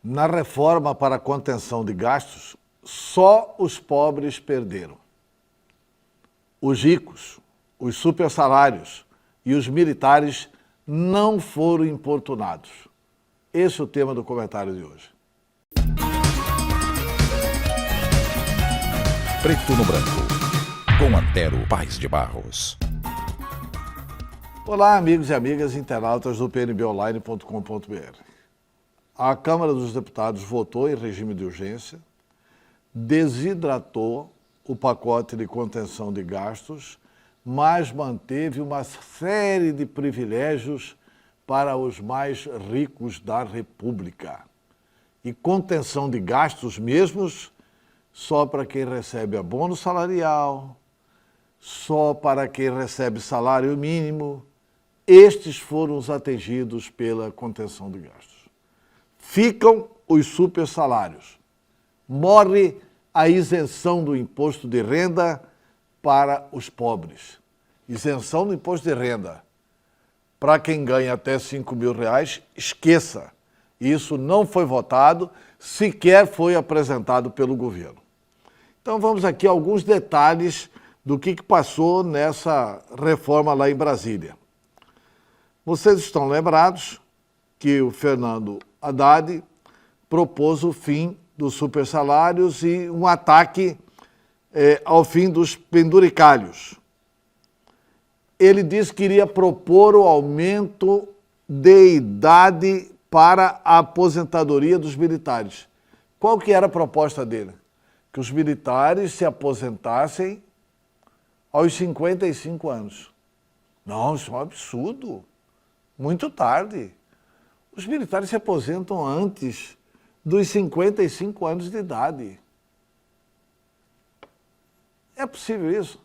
Na reforma para a contenção de gastos, só os pobres perderam. Os ricos, os supersalários e os militares não foram importunados. Esse é o tema do comentário de hoje. Preto no Branco, com Antero Paes de Barros. Olá, amigos e amigas internautas do pnbonline.com.br. A Câmara dos Deputados votou em regime de urgência, desidratou o pacote de contenção de gastos, mas manteve uma série de privilégios para os mais ricos da República. E contenção de gastos mesmos só para quem recebe abono salarial, só para quem recebe salário mínimo. Estes foram os atingidos pela contenção de gastos. Ficam os supersalários. Morre a isenção do imposto de renda para os pobres. Isenção do imposto de renda. Para quem ganha até R$5.000, esqueça. Isso não foi votado, sequer foi apresentado pelo governo. Então vamos aqui a alguns detalhes do que passou nessa reforma lá em Brasília. Vocês estão lembrados que o Fernando Haddad propôs o fim dos supersalários e um ataque ao fim dos penduricalhos. Ele disse que iria propor o aumento de idade para a aposentadoria dos militares. Qual que era a proposta dele? Que os militares se aposentassem aos 55 anos. Não, isso é um absurdo. Muito tarde. Os militares se aposentam antes dos 55 anos de idade. É possível isso?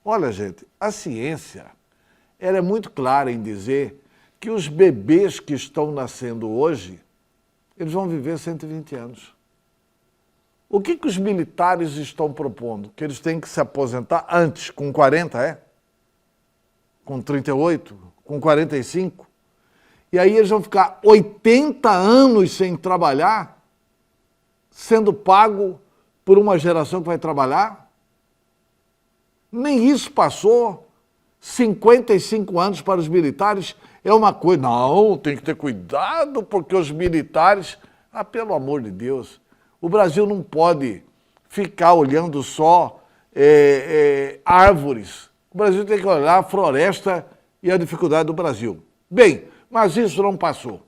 Olha, gente, a ciência ela é muito clara em dizer que os bebês que estão nascendo hoje, eles vão viver 120 anos. O que os militares estão propondo? Que eles têm que se aposentar antes, com 40, é? Com 38? Com 45? E aí eles vão ficar 80 anos sem trabalhar, sendo pago por uma geração que vai trabalhar? Nem isso passou. 55 anos para os militares é uma coisa. Não, tem que ter cuidado, porque os militares... Ah, pelo amor de Deus, o Brasil não pode ficar olhando só árvores. O Brasil tem que olhar a floresta e a dificuldade do Brasil. Bem, mas isso não passou.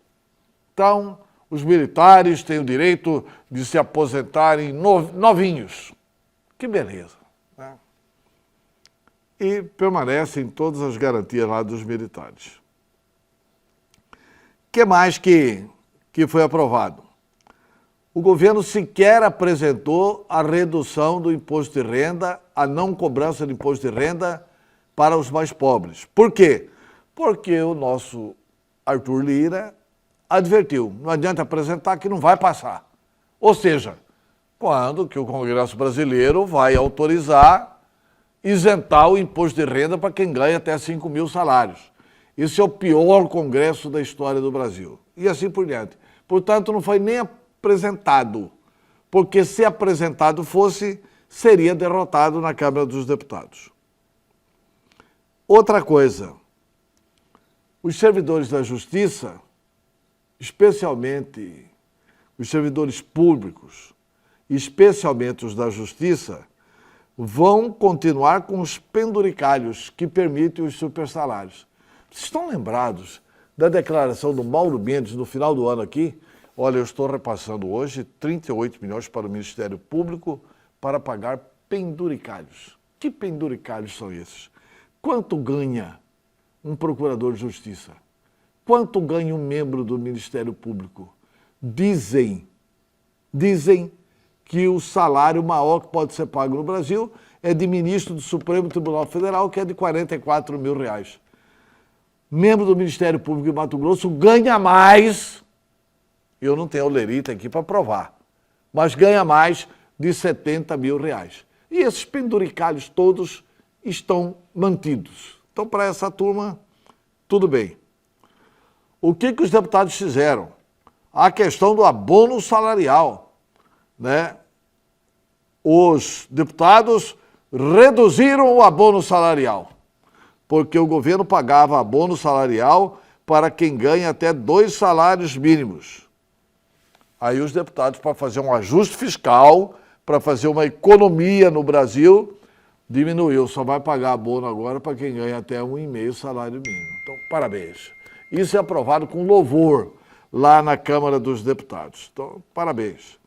Então, os militares têm o direito de se aposentarem novinhos. Que beleza. Né? E permanecem todas as garantias lá dos militares. O que mais que foi aprovado? O governo sequer apresentou a redução do imposto de renda, a não cobrança de imposto de renda para os mais pobres. Por quê? Porque o nosso Arthur Lira advertiu, não adianta apresentar que não vai passar. Ou seja, quando que o Congresso Brasileiro vai autorizar isentar o imposto de renda para quem ganha até 5.000 salários. Esse é o pior Congresso da história do Brasil. E assim por diante. Portanto, não foi nem apresentado, porque se apresentado fosse, seria derrotado na Câmara dos Deputados. Outra coisa, os servidores da Justiça, especialmente os servidores públicos, especialmente os da Justiça, vão continuar com os penduricalhos que permitem os supersalários. Vocês estão lembrados da declaração do Mauro Mendes no final do ano aqui? Olha, eu estou repassando hoje 38 milhões para o Ministério Público para pagar penduricalhos. Que penduricalhos são esses? Quanto ganha um procurador de justiça? Quanto ganha um membro do Ministério Público? Dizem que o salário maior que pode ser pago no Brasil é de ministro do Supremo Tribunal Federal, que é de R$44.000. Membro do Ministério Público de Mato Grosso ganha mais, eu não tenho a olerita aqui para provar, mas ganha mais de R$70.000. E esses penduricalhos todos estão mantidos. Então, para essa turma, tudo bem. O que os deputados fizeram? a questão do abono salarial, né? Os deputados reduziram o abono salarial, porque o governo pagava abono salarial para quem ganha até 2 salários mínimos. Aí os deputados, para fazer um ajuste fiscal, para fazer uma economia no Brasil, diminuiu. Só vai pagar abono agora para quem ganha até 1,5 salário mínimo. Então, parabéns. Isso é aprovado com louvor lá na Câmara dos Deputados. Então, parabéns.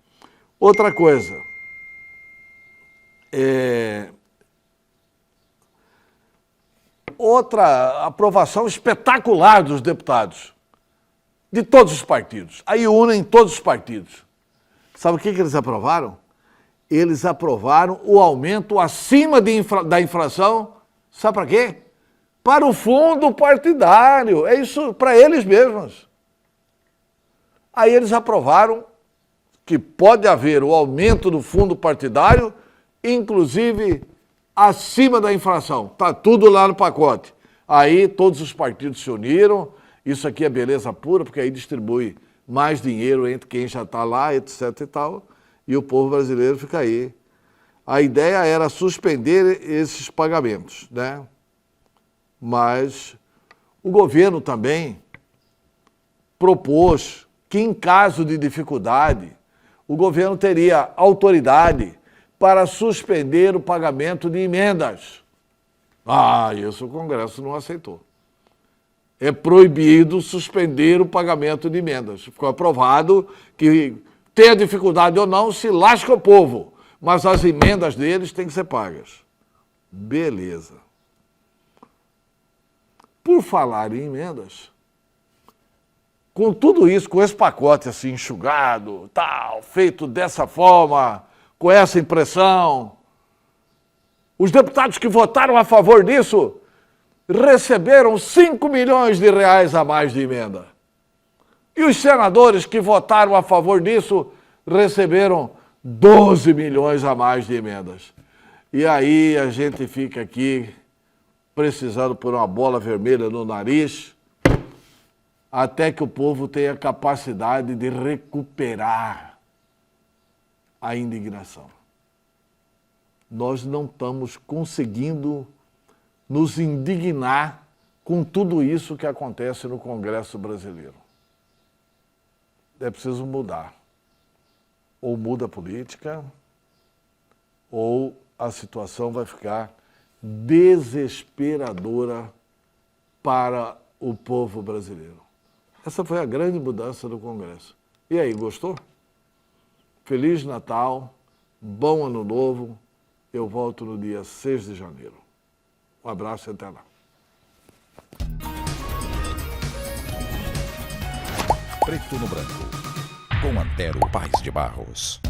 Outra coisa. Outra aprovação espetacular dos deputados, de todos os partidos. Aí unem todos os partidos. Sabe o que eles aprovaram? Eles aprovaram o aumento acima da inflação. Sabe para quê? Para o fundo partidário. É isso para eles mesmos. Aí eles aprovaram que pode haver o aumento do fundo partidário, inclusive acima da inflação. Está tudo lá no pacote. Aí todos os partidos se uniram. Isso aqui é beleza pura, porque aí distribui mais dinheiro entre quem já está lá, etc. e tal. E o povo brasileiro fica aí. A ideia era suspender esses pagamentos, né? Mas o governo também propôs que, em caso de dificuldade, o governo teria autoridade para suspender o pagamento de emendas. Isso o Congresso não aceitou. É proibido suspender o pagamento de emendas. Ficou aprovado que, tenha dificuldade ou não, se lasca o povo, mas as emendas deles têm que ser pagas. Beleza. Por falar em emendas, com tudo isso, com esse pacote assim enxugado, tal, feito dessa forma, com essa impressão, os deputados que votaram a favor disso receberam 5 milhões de reais a mais de emenda. E os senadores que votaram a favor disso receberam 12 milhões a mais de emendas. E aí a gente fica aqui precisando por uma bola vermelha no nariz, até que o povo tenha capacidade de recuperar a indignação. Nós não estamos conseguindo nos indignar com tudo isso que acontece no Congresso brasileiro. É preciso mudar. Ou muda a política, ou a situação vai ficar desesperadora para o povo brasileiro. Essa foi a grande mudança do Congresso. E aí, gostou? Feliz Natal, bom Ano Novo. Eu volto no dia 6 de janeiro. Um abraço e até lá. Preto no Branco, com Antero Paes de Barros.